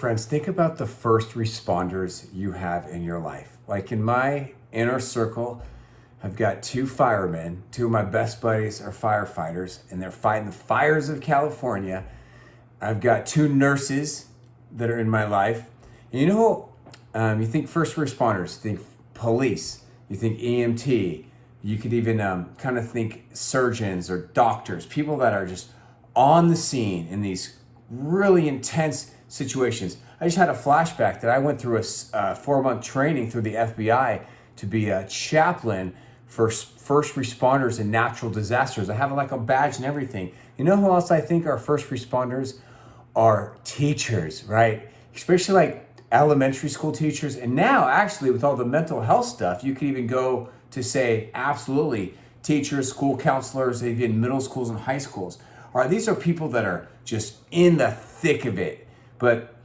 friends, think about the first responders you have in your life. Like in my inner circle, I've got two firemen. Two of my best buddies are firefighters, and they're fighting the fires of California. I've got two nurses that are in my life. And you know, you think first responders, think police, you think EMT, you could even kind of think surgeons or doctors, people that are just on the scene in these really intense situations. I just had a flashback that I went through a 4-month training through the FBI to be a chaplain for first responders in natural disasters. I have like a badge and everything. You know who else I think are first responders? Are teachers, right? Especially like elementary school teachers. And now actually with all the mental health stuff, you could even go to say absolutely teachers, school counselors, even middle schools and high schools. All right, these are people that are just in the thick of it. But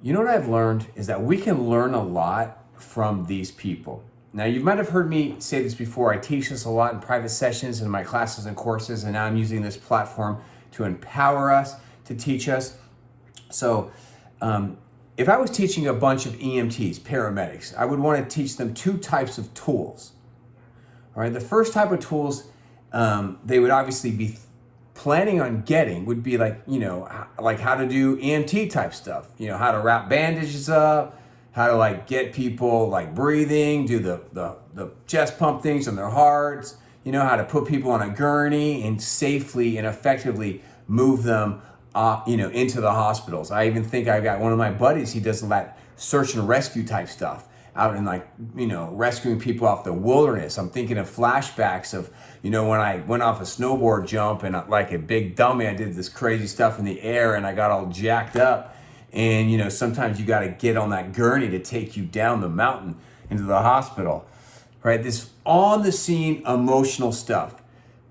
you know what I've learned is that we can learn a lot from these people. Now, you might have heard me say this before. I teach this a lot in private sessions in my classes and courses, and now I'm using this platform to empower us, to teach us. So if I was teaching a bunch of EMTs, paramedics, I would want to teach them two types of tools. All right, the first type of tools they would obviously be planning on getting would be like, like how to do EMT type stuff, how to wrap bandages up, how to like get people like breathing, do the chest pump things on their hearts, how to put people on a gurney and safely and effectively move them into the hospitals. I even think I got one of my buddies, he does that search and rescue type stuff out in rescuing people off the wilderness. I'm thinking of flashbacks of, when I went off a snowboard jump and like a big dummy, I did this crazy stuff in the air and I got all jacked up. And, sometimes you got to get on that gurney to take you down the mountain into the hospital, right? This on the scene emotional stuff.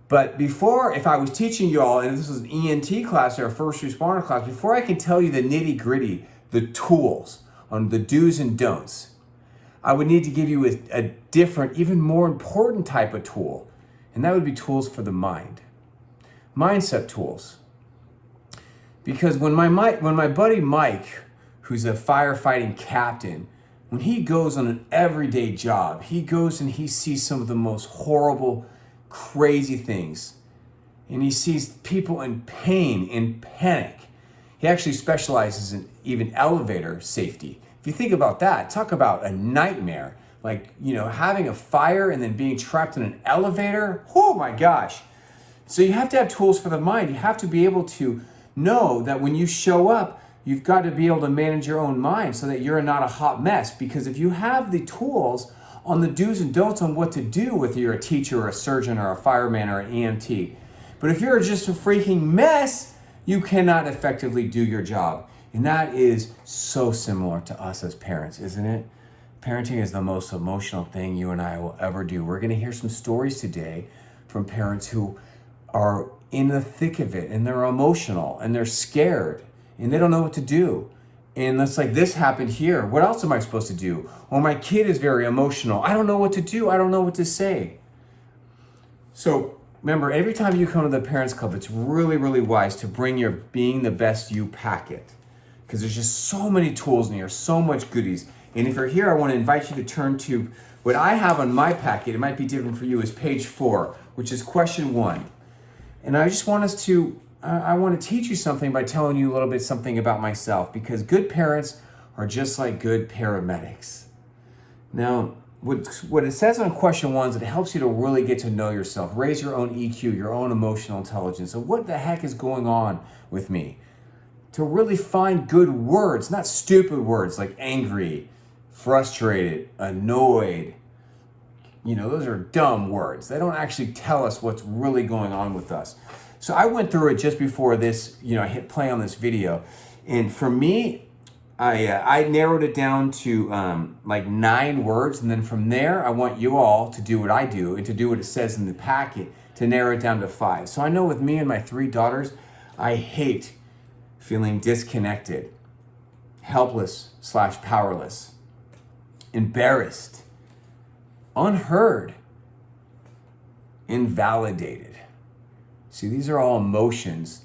But before, if I was teaching you all, and this was an ENT class or a first responder class, before I can tell you the nitty gritty, the tools on the do's and don'ts, I would need to give you a different, even more important type of tool. And that would be tools for the mind. Mindset tools. Because when my buddy Mike, who's a firefighting captain, when he goes on an everyday job, he goes and he sees some of the most horrible, crazy things. And he sees people in pain, in panic. He actually specializes in even elevator safety. If you think about that, talk about a nightmare. Like, having a fire and then being trapped in an elevator. Oh my gosh. So you have to have tools for the mind. You have to be able to know that when you show up, you've got to be able to manage your own mind so that you're not a hot mess. Because if you have the tools on the do's and don'ts on what to do, whether you're a teacher or a surgeon or a fireman or an EMT, but if you're just a freaking mess, you cannot effectively do your job. And that is so similar to us as parents, isn't it? Parenting is the most emotional thing you and I will ever do. We're going to hear some stories today from parents who are in the thick of it and they're emotional and they're scared and they don't know what to do. And it's like, this happened here. What else am I supposed to do? Or my kid is very emotional. I don't know what to do. I don't know what to say. So remember, every time you come to the Parents Club, it's really, really wise to bring your Being the Best You packet. Because there's just so many tools in here, so much goodies. And if you're here, I want to invite you to turn to what I have on my packet. It might be different for you, is page 4, which is question 1. And I just want us to, I want to teach you something by telling you a little bit something about myself, because good parents are just like good paramedics. Now, what it says on question 1 is it helps you to really get to know yourself, raise your own EQ, your own emotional intelligence. So what the heck is going on with me? To really find good words, not stupid words like angry, frustrated, annoyed. Those are dumb words. They don't actually tell us what's really going on with us. So I went through it just before this, I hit play on this video. And for me, I narrowed it down to like 9 words. And then from there, I want you all to do what I do and to do what it says in the packet to narrow it down to 5. So I know with me and my 3 daughters, I hate feeling disconnected, helpless/powerless, embarrassed, unheard, invalidated. See, these are all emotions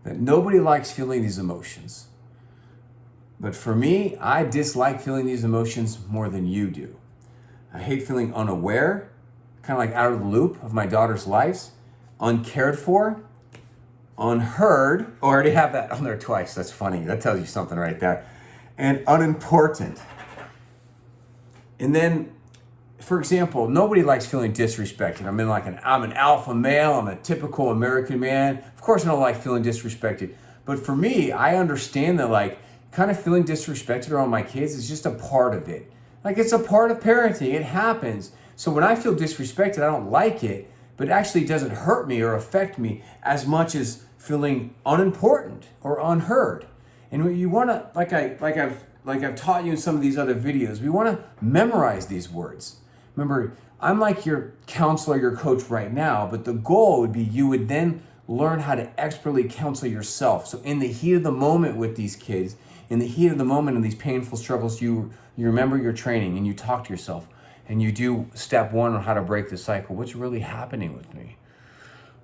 that nobody likes feeling these emotions. But for me, I dislike feeling these emotions more than you do. I hate feeling unaware, kind of like out of the loop of my daughter's lives, uncared for, unheard. Oh, I already have that on there twice. That's funny. That tells you something right there. And unimportant. And then, for example, nobody likes feeling disrespected. I'm an alpha male. I'm a typical American man. Of course, I don't like feeling disrespected. But for me, I understand that like kind of feeling disrespected around my kids is just a part of it. Like it's a part of parenting. It happens. So when I feel disrespected, I don't like it, but it actually doesn't hurt me or affect me as much as feeling unimportant or unheard. And you want to, like I've taught you in some of these other videos, we want to memorize these words. Remember, I'm like your counselor, your coach right now, but the goal would be you would then learn how to expertly counsel yourself. So in the heat of the moment with these kids, in the heat of the moment in these painful struggles, you remember your training and you talk to yourself and you do step one on how to break the cycle. What's really happening with me?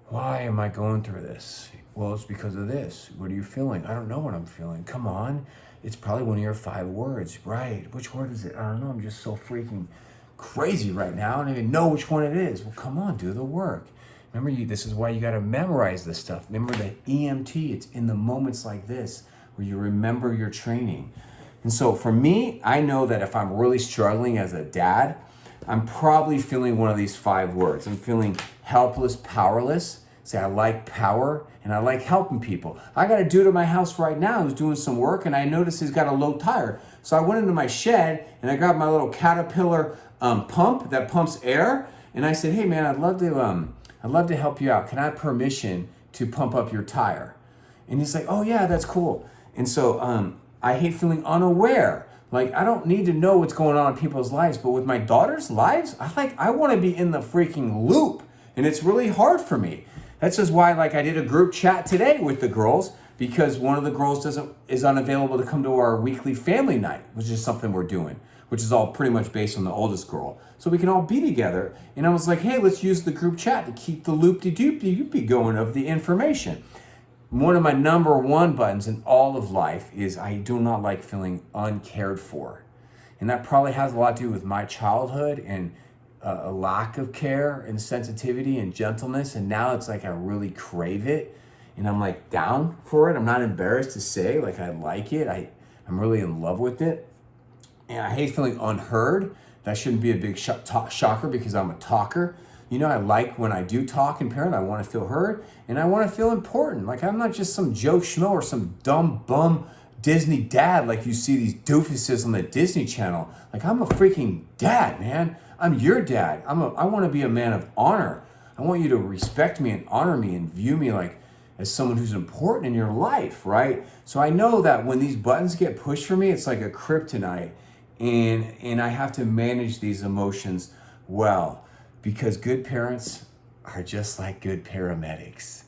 Why am I going through this? Well, it's because of this. What are you feeling? I don't know what I'm feeling. Come on. It's probably one of your 5 words. Right. Which word is it? I don't know. I'm just so freaking crazy right now. I don't even know which one it is. Well, come on, do the work. Remember, this is why you got to memorize this stuff. Remember the EMT. It's in the moments like this where you remember your training. And so for me, I know that if I'm really struggling as a dad, I'm probably feeling one of these 5 words. I'm feeling helpless, powerless. Say, I like power and I like helping people. I got a dude at my house right now who's doing some work and I noticed he's got a low tire. So I went into my shed and I grabbed my little Caterpillar pump that pumps air. And I said, hey man, I'd love to help you out. Can I have permission to pump up your tire? And he's like, oh yeah, that's cool. And so I hate feeling unaware. Like I don't need to know what's going on in people's lives, but with my daughter's lives, I want to be in the freaking loop. And it's really hard for me. That's just why I did a group chat today with the girls because one of the girls is unavailable to come to our weekly family night, which is something we're doing, which is all pretty much based on the oldest girl. So we can all be together. And I was like, hey, let's use the group chat to keep the loop-de-doop-de-doopy going of the information. One of my number 1 buttons in all of life is I do not like feeling uncared for. And that probably has a lot to do with my childhood and a lack of care and sensitivity and gentleness. And now it's like I really crave it. And I'm like down for it. I'm not embarrassed to say like I like it. I'm really in love with it. And I hate feeling unheard. That shouldn't be a big shocker because I'm a talker. You know, I like when I do talk and parent, I want to feel heard and I want to feel important. Like I'm not just some Joe Schmo or some dumb bum Disney dad like you see these doofuses on the Disney Channel. Like I'm a freaking dad, man. I'm your dad. I want to be a man of honor. I want you to respect me and honor me and view me like as someone who's important in your life, right? So I know that when these buttons get pushed for me, it's like a kryptonite and I have to manage these emotions well because good parents are just like good paramedics.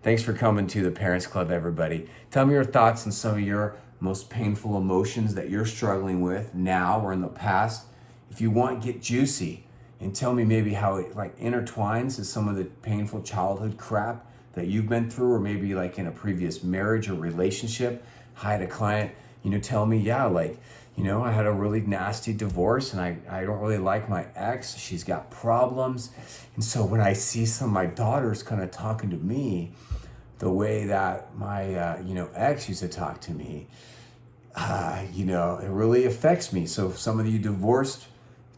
Thanks for coming to the Parents Club, everybody. Tell me your thoughts on some of your most painful emotions that you're struggling with now or in the past. If you want, get juicy and tell me maybe how it like intertwines to some of the painful childhood crap that you've been through, or maybe like in a previous marriage or relationship. I had a client, tell me, yeah, like, I had a really nasty divorce and I don't really like my ex. She's got problems. And so when I see some of my daughters kind of talking to me the way that my, ex used to talk to me, it really affects me. So some of you divorced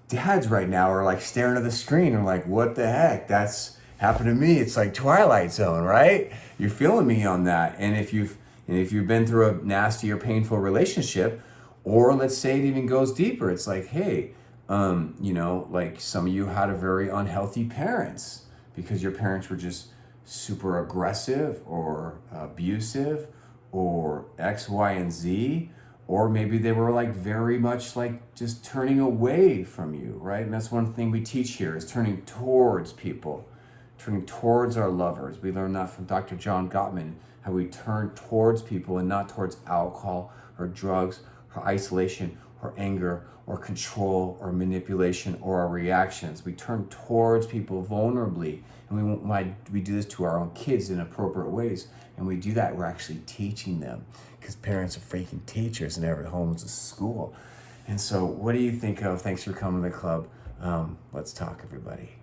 dads right now are like staring at the screen and like, what the heck? That's happened to me. It's like Twilight Zone, right? You're feeling me on that. And if you've been through a nasty or painful relationship, or let's say it even goes deeper, it's like, hey, like some of you had a very unhealthy parents because your parents were just super aggressive or abusive or X, Y, and Z, or maybe they were like very much like just turning away from you, right? And that's one thing we teach here is turning towards people, turning towards our lovers. We learned that from Dr. John Gottman, how we turn towards people and not towards alcohol or drugs or isolation or anger or control or manipulation or our reactions. We turn towards people vulnerably, and we do this to our own kids in appropriate ways. And we do that, we're actually teaching them, because parents are freaking teachers and every home is a school. And so what do you think of? Thanks for coming to the club. Let's talk, everybody.